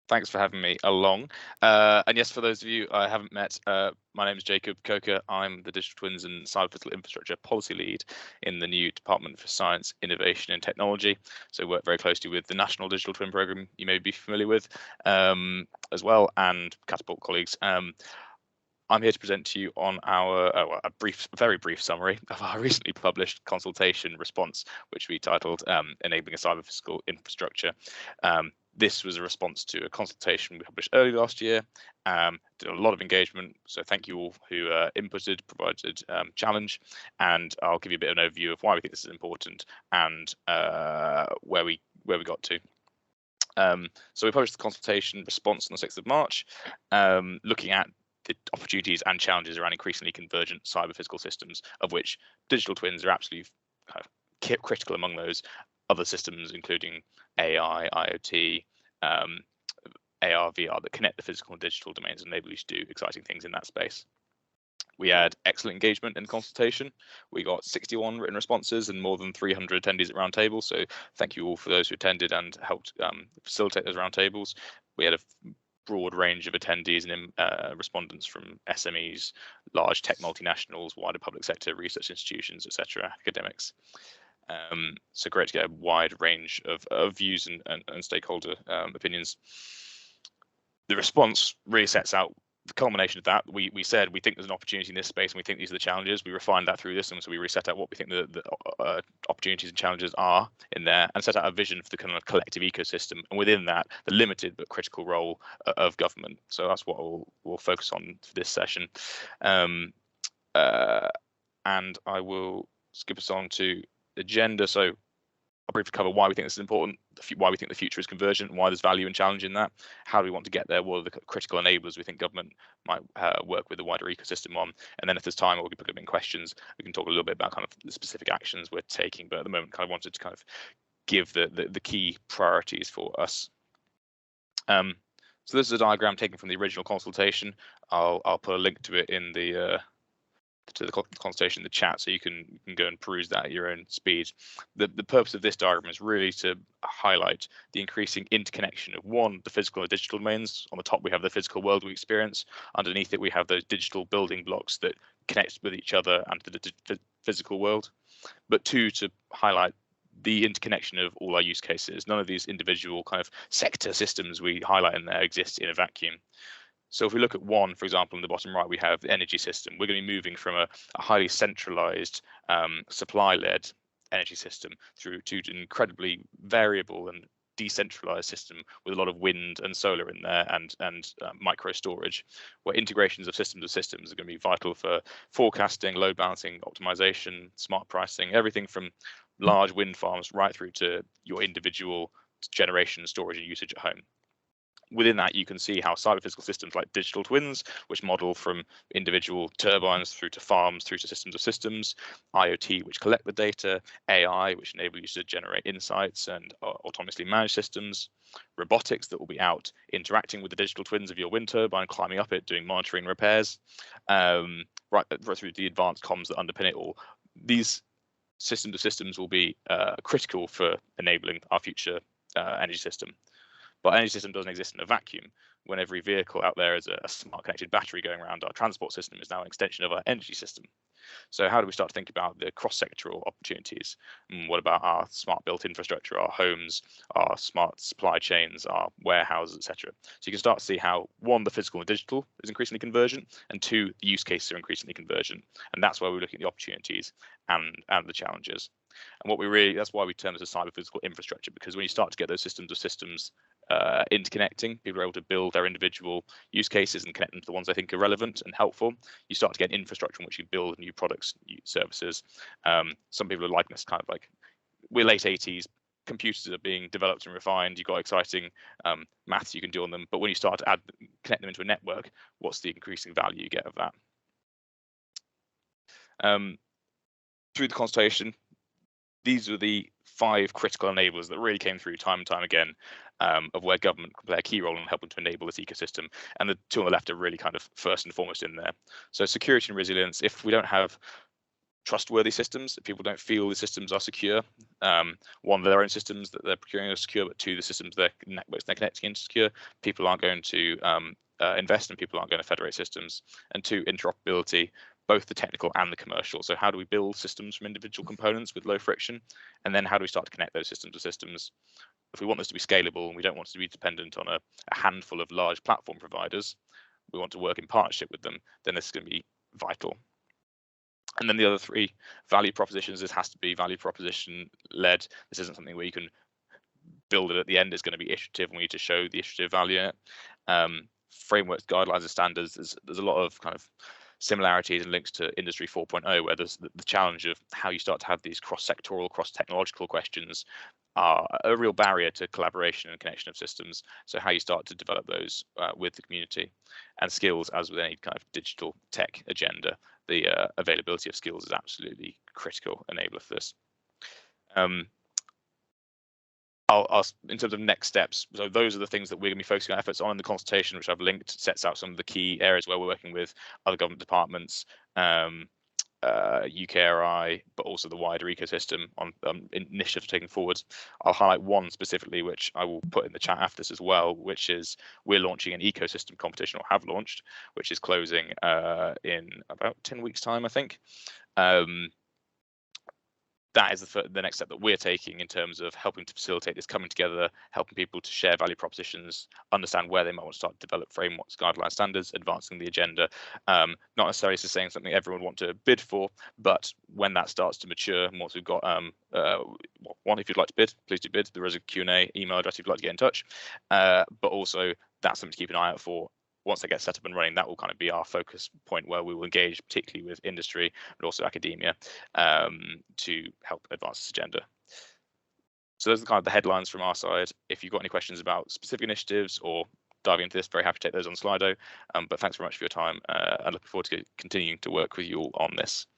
Thanks for having me along. And yes, for those of you I haven't met, my name is Jacob Coker. I'm the Digital Twins and Cyber Physical Infrastructure Policy Lead in the new Department for Science, Innovation and Technology. So work very closely with the National Digital Twin Programme you may be familiar with as well, and Catapult colleagues. I'm here to present to you on our very brief summary of our recently published consultation response, which we titled "Enabling a Cyber Physical Infrastructure." This was a response to a consultation we published early last year. Did a lot of engagement, so thank you all who inputted, provided challenge, and I'll give you a bit of an overview of why we think this is important and where we got to. So we published the consultation response on the 6th of March, looking at the opportunities and challenges around increasingly convergent cyber physical systems, of which digital twins are absolutely kind of critical among those other systems, including AI, IoT, AR, VR, that connect the physical and digital domains and enable you to do exciting things in that space. We had excellent engagement in the consultation. We got 61 written responses and more than 300 attendees at roundtables. So thank you all for those who attended and helped facilitate those roundtables. We had a broad range of attendees and respondents from SMEs, large tech multinationals, wider public sector, research institutions, etc., academics. So great to get a wide range of views and stakeholder opinions. The response really sets out the culmination of that. We said we think there's an opportunity in this space and we think these are the challenges. We refined that through this, and so we reset out what we think the opportunities and challenges are in there, and set out a vision for the kind of collective ecosystem, and within that, the limited but critical role of government. So that's what we'll focus on for this session. And I will skip us on to the agenda. So I'll briefly cover why we think this is important, why we think the future is convergent, why there's value and challenge in that, how do we want to get there, what are the critical enablers we think government might work with the wider ecosystem on, and then if there's time, we'll be putting in questions. We can talk a little bit about kind of the specific actions we're taking, but at the moment, kind of wanted to kind of give the key priorities for us. So this is a diagram taken from the original consultation. I'll put a link to it in the consultation in the chat, so you can go and peruse that at your own speed. The purpose of this diagram is really to highlight the increasing interconnection of the physical and digital domains. On the top we have the physical world we experience. Underneath it we have those digital building blocks that connect with each other and to the physical world. But two, to highlight the interconnection of all our use cases. None of these individual kind of sector systems we highlight in there exist in a vacuum. So if we look at one, for example, in the bottom right, we have the energy system. We're going to be moving from a highly centralized supply-led energy system through to an incredibly variable and decentralized system with a lot of wind and solar in there and micro storage, where integrations of systems are going to be vital for forecasting, load balancing, optimization, smart pricing, everything from large wind farms right through to your individual generation, storage and usage at home. Within that, you can see how cyber physical systems like digital twins, which model from individual turbines through to farms, through to systems of systems, IoT, which collect the data, AI, which enable you to generate insights and autonomously manage systems, robotics that will be out interacting with the digital twins of your wind turbine, climbing up it, doing monitoring and repairs, right through the advanced comms that underpin it all. These systems of systems will be critical for enabling our future energy system. But our energy system doesn't exist in a vacuum. When every vehicle out there is a smart connected battery going around, our transport system is now an extension of our energy system. So how do we start to think about the cross-sectoral opportunities? What about our smart built infrastructure, our homes, our smart supply chains, our warehouses, etc.? So you can start to see how, one, the physical and digital is increasingly convergent, and two, the use cases are increasingly convergent. And that's why we're looking at the opportunities and the challenges. And that's why we term this as cyber physical infrastructure, because when you start to get those systems of systems interconnecting, people are able to build their individual use cases and connect them to the ones they think are relevant and helpful. You start to get infrastructure in which you build new products, new services. Some people are liking this kind of like, we're late 80s, computers are being developed and refined, you've got exciting maths you can do on them, but when you start to connect them into a network, what's the increasing value you get of that? Through the consultation, these are the 5 critical enablers that really came through time and time again, of where government can play a key role in helping to enable this ecosystem. And the 2 on the left are really kind of first and foremost in there. So security and resilience. If we don't have trustworthy systems, that people don't feel the systems are secure. One, their own systems that they're procuring are secure, but two, the systems their networks they're connecting into secure. People aren't going to invest, and people aren't going to federate systems. And two, interoperability, both the technical and the commercial. So how do we build systems from individual components with low friction? And then how do we start to connect those systems to systems? If we want this to be scalable and we don't want to be dependent on a handful of large platform providers, we want to work in partnership with them, then this is going to be vital. And then the other three value propositions, this has to be value proposition led. This isn't something where you can build it at the end. It's going to be iterative, and we need to show the iterative value in it. Frameworks, guidelines, and standards, there's a lot of kind of similarities and links to Industry 4.0, where there's the challenge of how you start to have these cross-sectoral, cross-technological questions are a real barrier to collaboration and connection of systems. So how you start to develop those with the community. And skills, as with any kind of digital tech agenda, the availability of skills is absolutely critical enabler for this. I'll in terms of next steps, so those are the things that we're going to be focusing our efforts on in the consultation, which I've linked, sets out some of the key areas where we're working with other government departments, UKRI, but also the wider ecosystem on initiatives taking forward. I'll highlight one specifically, which I will put in the chat after this as well, which is we're launching an ecosystem competition, or have launched, which is closing in about 10 weeks time, I think. That is the next step that we're taking in terms of helping to facilitate this coming together, helping people to share value propositions, understand where they might want to start to develop frameworks, guidelines, standards, advancing the agenda. Not necessarily saying something everyone want to bid for, but when that starts to mature, and once we've got one, if you'd like to bid, please do bid. There is a Q&A email address if you'd like to get in touch, but also that's something to keep an eye out for. Once they get set up and running, that will kind of be our focus point, where we will engage particularly with industry, but also academia, to help advance this agenda. So those are kind of the headlines from our side. If you've got any questions about specific initiatives or diving into this, very happy to take those on Slido. But thanks very much for your time. I'm looking forward to continuing to work with you all on this.